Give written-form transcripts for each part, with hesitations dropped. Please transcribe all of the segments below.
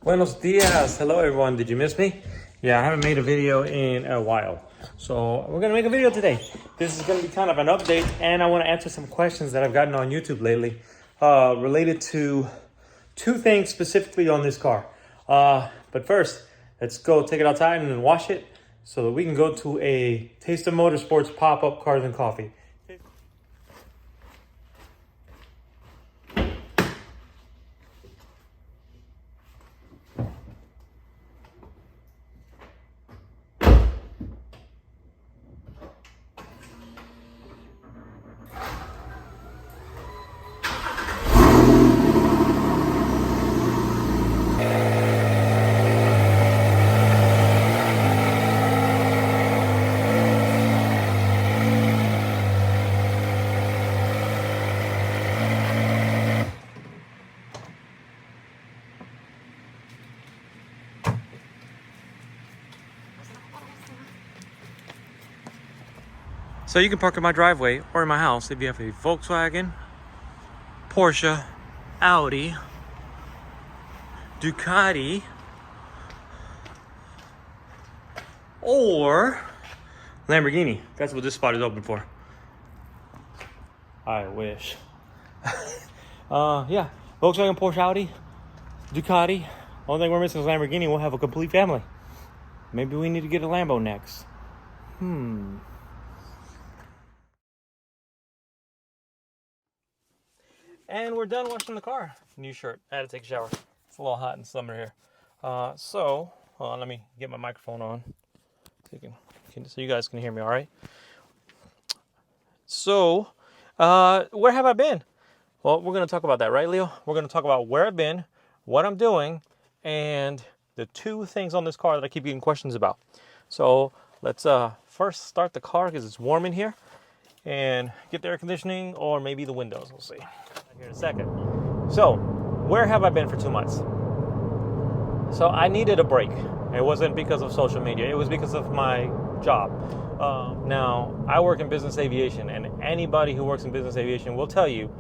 Buenos dias. Hello, everyone. Did you miss me? Yeah, I haven't made a video in a while. So we're going to make a video today. This is going to be kind of an update, and I want to answer some questions that I've gotten on YouTube lately related to two things specifically on this car. But first, let's go take it outside and then wash it so that we can go to a Taste of Motorsports pop-up Cars and Coffee. So you can park in my driveway or in my house if you have a Volkswagen, Porsche, Audi, Ducati, or Lamborghini. That's what this spot is open for. I wish. Yeah, Volkswagen, Porsche, Audi, Ducati. Only thing we're missing is Lamborghini. We'll have a complete family. Maybe we need to get a Lambo next. And we're done washing the car. New shirt. I had to take a shower. It's a little hot in summer here. So, hold on, let me get my microphone on so you guys can hear me all right. So, where have I been? Well, we're going to talk about that, right, Leo? We're going to talk about where I've been, what I'm doing, and the two things on this car that I keep getting questions about. So, let's first start the car because it's warm in here, and get the air conditioning or maybe the windows. We'll see. Here in a second. So, where have I been for 2 months? So, I needed a break. It wasn't because of social media. It was because of my job. Now, I work in business aviation, and anybody who works in business aviation will tell you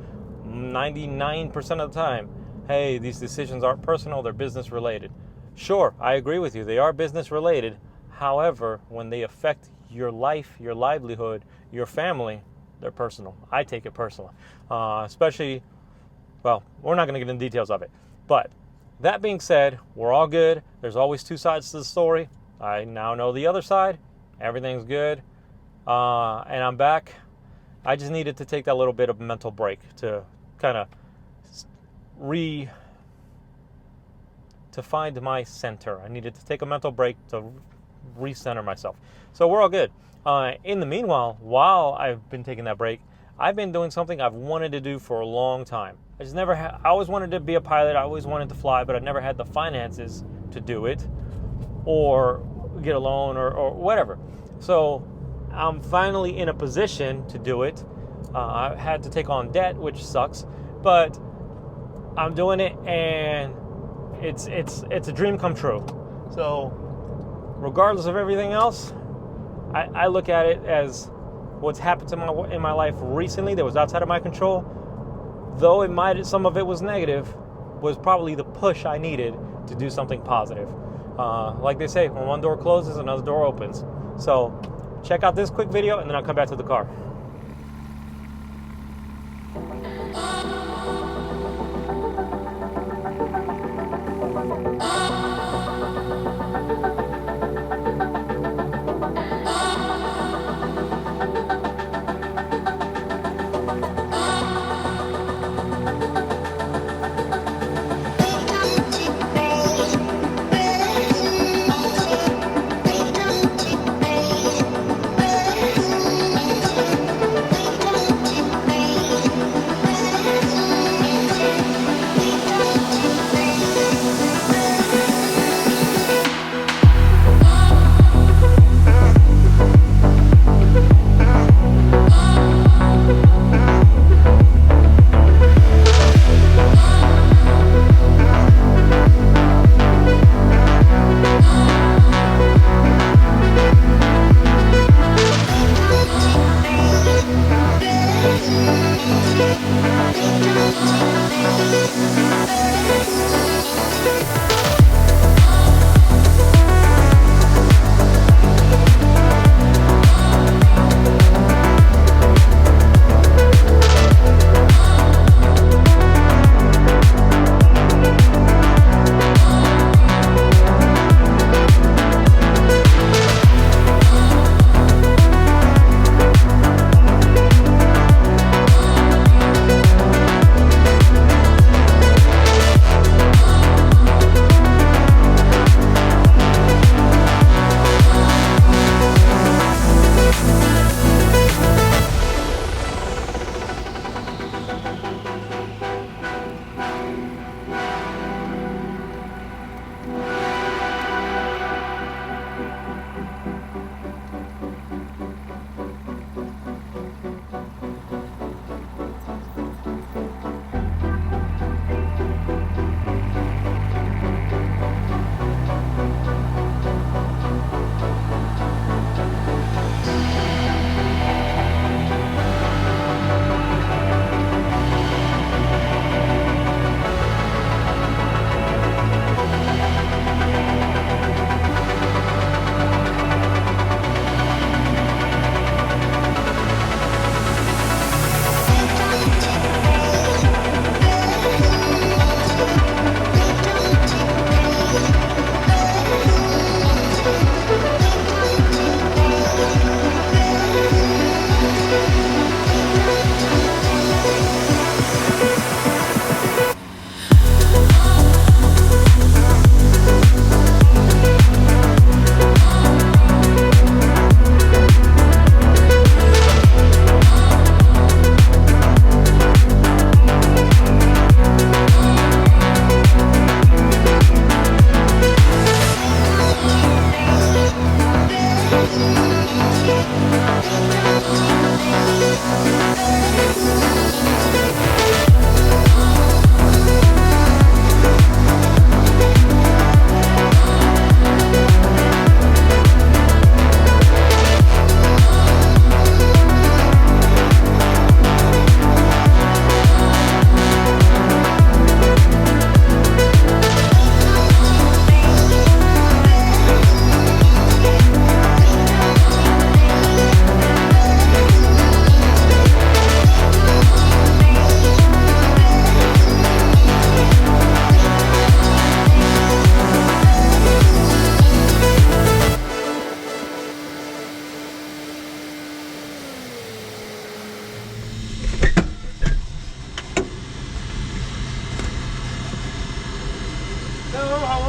99% of the time, hey, these decisions aren't personal, they're business related. Sure, I agree with you. They are business related. However, when they affect your life, your livelihood, your family, they're personal. I take it personally. Especially, well, we're not going to get into details of it. But that being said, we're all good. There's always two sides to the story. I now know the other side. Everything's good. And I'm back. I just needed to take that little bit of mental break to kind of to find my center. I needed to take a mental break to recenter myself. So we're all good. In the meanwhile, while I've been taking that break, I've been doing something I've wanted to do for a long time. I always wanted to be a pilot. I always wanted to fly, but I never had the finances to do it or get a loan or whatever. So I'm finally in a position to do it. I had to take on debt, which sucks, but I'm doing it, and it's a dream come true. So regardless of everything else, I look at it as what's happened to in my life recently that was outside of my control. Though some of it was negative, was probably the push I needed to do something positive. Like they say, when one door closes, another door opens. So check out this quick video, and then I'll come back to the car.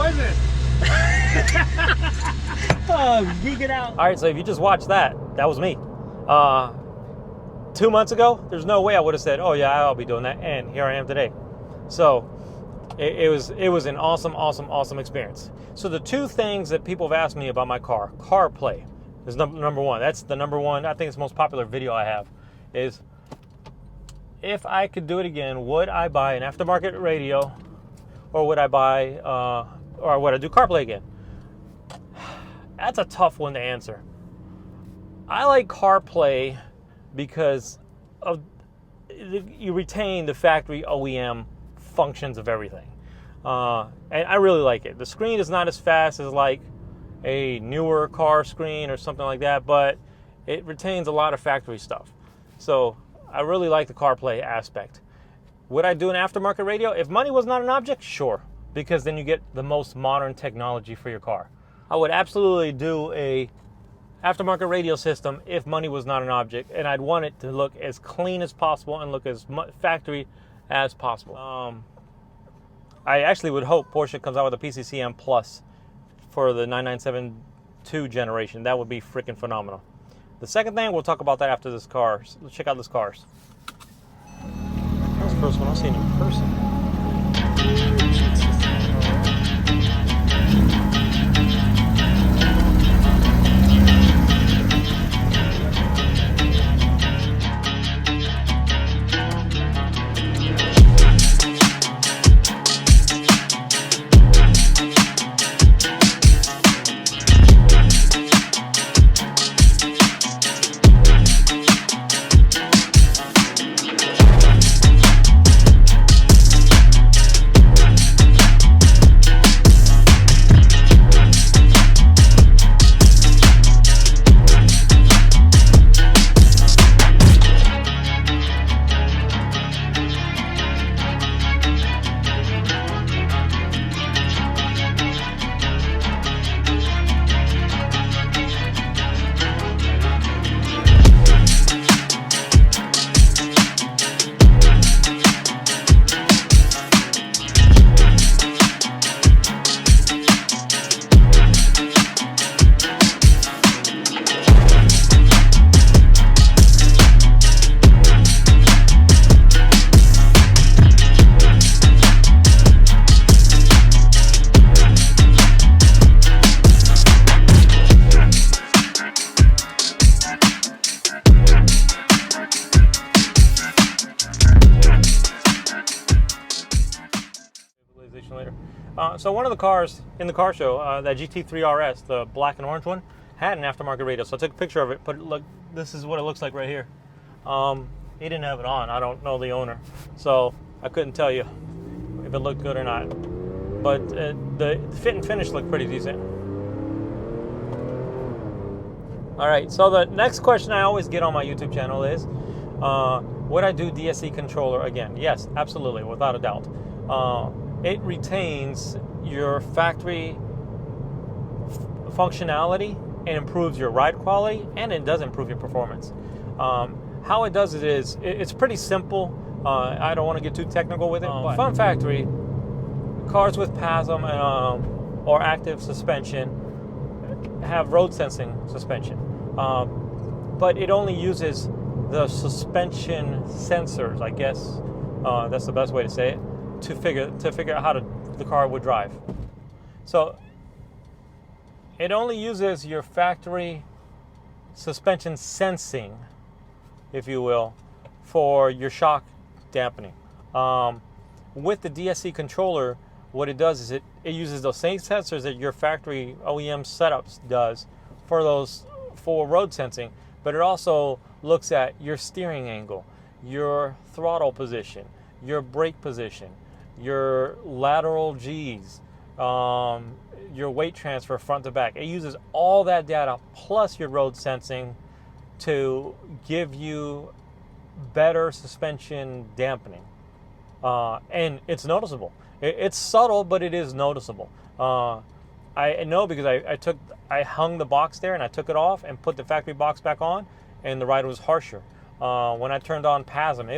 was it? Oh, geek it out. All right, so if you just watched that, that was me. 2 months ago, there's no way I would have said, oh yeah, I'll be doing that, and here I am today. So it was an awesome experience. So the two things that people have asked me about my car, Carplay is number one. That's the number one, I think it's the most popular video I have, is if I could do it again, would I buy an aftermarket radio, or would I buy, or would I do Carplay again? That's a tough one to answer. I like Carplay because of you retain the factory OEM functions of everything, and I really like it. The screen is not as fast as like a newer car screen or something like that, but it retains a lot of factory stuff. So I really like the CarPlay aspect. Would I do an aftermarket radio? If money was not an object, sure, because then you get the most modern technology for your car. I would absolutely do a aftermarket radio system if money was not an object, and I'd want it to look as clean as possible and look as factory as possible. I actually would hope Porsche comes out with a PCM Plus for the 9972 generation. That would be freaking phenomenal. The second thing, we'll talk about that after this car. Let's check out this cars. That was the first one I've seen in person. Later. So one of the cars in the car show, that GT3 RS, the black and orange one, had an aftermarket radio. So I took a picture of it, but look, this is what it looks like right here. He didn't have it on. I don't know the owner, so I couldn't tell you if it looked good or not. But the fit and finish looked pretty decent. All right, so the next question I always get on my YouTube channel is, would I do DSC controller again? Yes, absolutely, without a doubt. It retains your factory functionality and improves your ride quality, and it does improve your performance. How it does it is, it's pretty simple. I don't want to get too technical with it. Fun factory, cars with PASM or active suspension have road sensing suspension, but it only uses the suspension sensors, I guess that's the best way to say it, to figure out how the car would drive. So it only uses your factory suspension sensing, if you will, for your shock dampening. With the DSC controller, what it does is it uses those same sensors that your factory OEM setups does for road sensing, but it also looks at your steering angle, your throttle position, your brake position, your lateral G's, your weight transfer front to back. It uses all that data plus your road sensing to give you better suspension dampening. And it's noticeable. It's subtle, but it is noticeable. I know because I hung the box there and I took it off and put the factory box back on, and the ride was harsher. When I turned on PASM,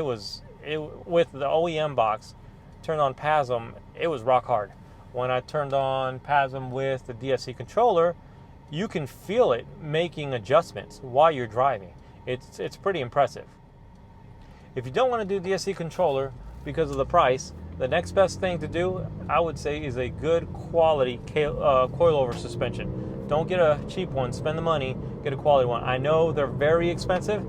with the OEM box, turned on PASM, it was rock hard. when I turned on PASM with the DSC controller, you can feel it making adjustments while you're driving. It's pretty impressive. If you don't want to do DSC controller because of the price, the next best thing to do, I would say, is a good quality coilover suspension. Don't get a cheap one. Spend the money. Get a quality one. I know they're very expensive,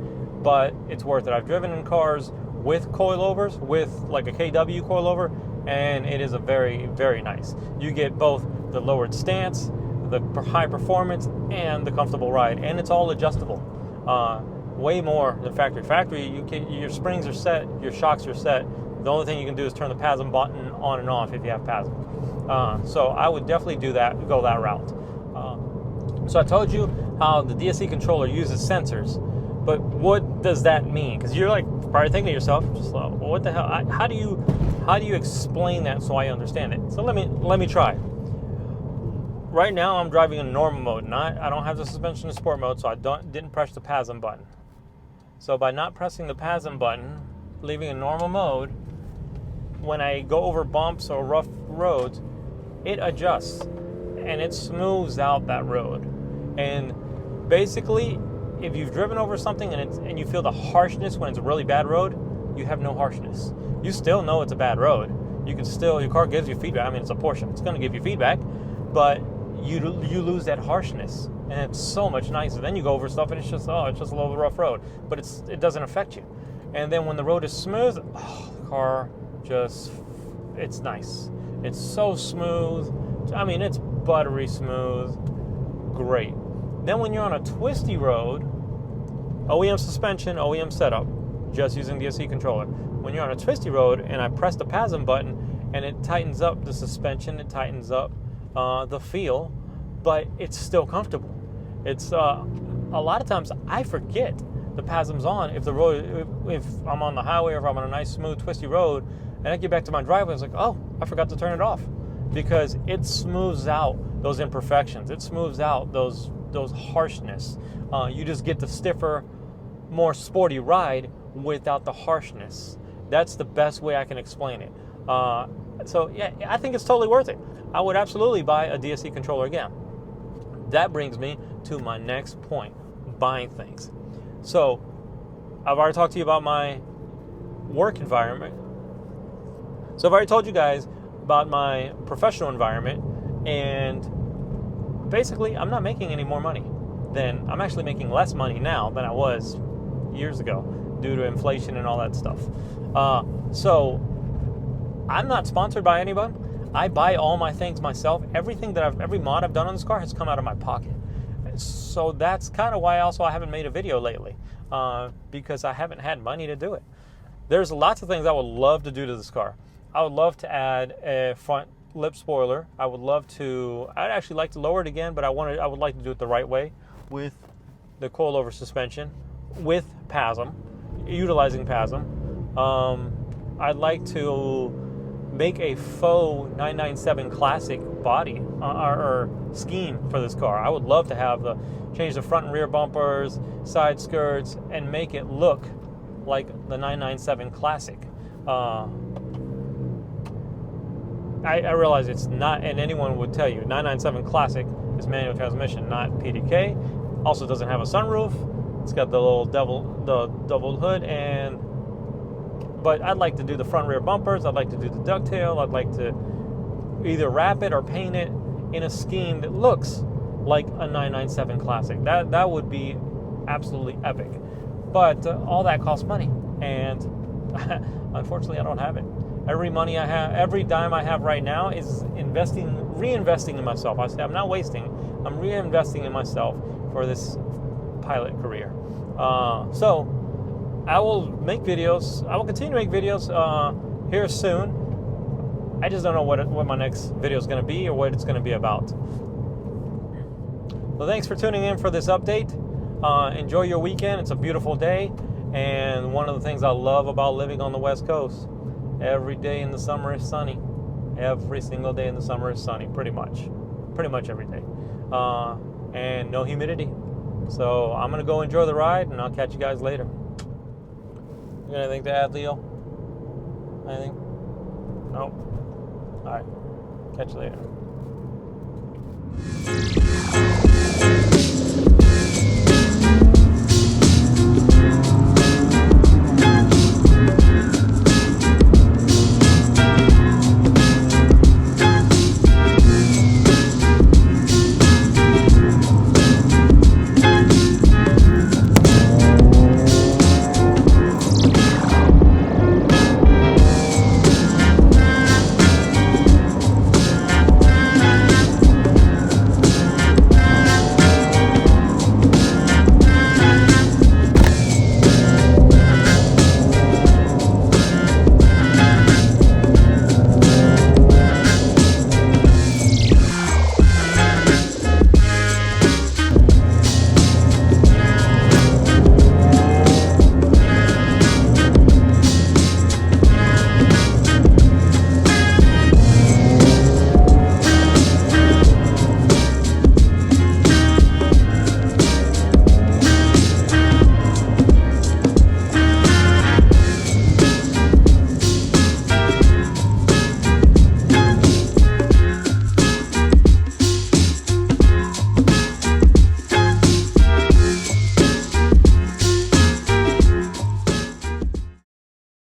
but it's worth it. I've driven in cars with coilovers, with like a KW coilover, and it is a very, very nice. You get both the lowered stance, the high performance, and the comfortable ride, and it's all adjustable. Way more than factory. Factory, your springs are set, your shocks are set. The only thing you can do is turn the PASM button on and off if you have PASM. So I would definitely do that, go that route. So I told you how the DSC controller uses sensors, but what does that mean? Because you're like probably thinking to yourself, just well, what the hell? How do you explain that so I understand it? So let me try. Right now I'm driving in normal mode. I don't have the suspension in sport mode, so I didn't press the PASM button. So by not pressing the PASM button, leaving in normal mode, when I go over bumps or rough roads, it adjusts and it smooths out that road. And basically, if you've driven over something and you feel the harshness when it's a really bad road, you have no harshness. You still know it's a bad road. Your car gives you feedback. I mean, it's a Porsche. It's going to give you feedback, but you lose that harshness, and it's so much nicer. Then you go over stuff and it's just a little rough road, but it doesn't affect you. And then when the road is smooth, the car it's nice. It's so smooth. I mean, it's buttery smooth. Great. Then when you're on a twisty road, OEM suspension, OEM setup, just using DSC controller. When you're on a twisty road and I press the PASM button and it tightens up the suspension, it tightens up the feel, but it's still comfortable. It's a lot of times I forget the PASM's on if I'm on the highway or if I'm on a nice smooth twisty road and I get back to my driveway, it's like, oh, I forgot to turn it off, because it smooths out those imperfections. It smooths out those harshness. You just get the stiffer, more sporty ride without the harshness. That's the best way I can explain it. So yeah, I think it's totally worth it. I would absolutely buy a DSC controller again. That brings me to my next point, buying things. So I've already talked to you about my work environment. So I've already told you guys about my professional environment, and basically I'm not making any more money. I'm actually making less money now than I was years ago due to inflation and all that stuff. So I'm not sponsored by anyone. I buy all my things myself. Every mod I've done on this car has come out of my pocket. So that's kind of why also I haven't made a video lately, because I haven't had money to do it. There's lots of things I would love to do to this car. I would love to add a front lip spoiler. I'd actually like to lower it again, but I would like to do it the right way with the coilover suspension, with PASM, utilizing PASM. I'd like to make a faux 997 Classic body or scheme for this car. I would love to change the front and rear bumpers, side skirts, and make it look like the 997 Classic. I realize it's not, and anyone would tell you, 997 Classic is manual transmission, not PDK. Also doesn't have a sunroof. It's got the little double hood, but I'd like to do the front rear bumpers. I'd like to do the ducktail. I'd like to either wrap it or paint it in a scheme that looks like a 997 Classic. That would be absolutely epic. But all that costs money, and unfortunately I don't have it. Every dime I have right now is reinvesting in myself. I say I'm not wasting. I'm reinvesting in myself for this pilot career. So I will make videos. I will continue to make videos here soon. I just don't know what my next video is going to be or what it's going to be about. Well, thanks for tuning in for this update. Enjoy your weekend. It's a beautiful day, and one of the things I love about living on the West Coast, every day in the summer is sunny. Every single day in the summer is sunny, pretty much every day, and no humidity. So I'm gonna go enjoy the ride, and I'll catch you guys later. You got anything to add, Leo? Anything? No. All right. Catch you later.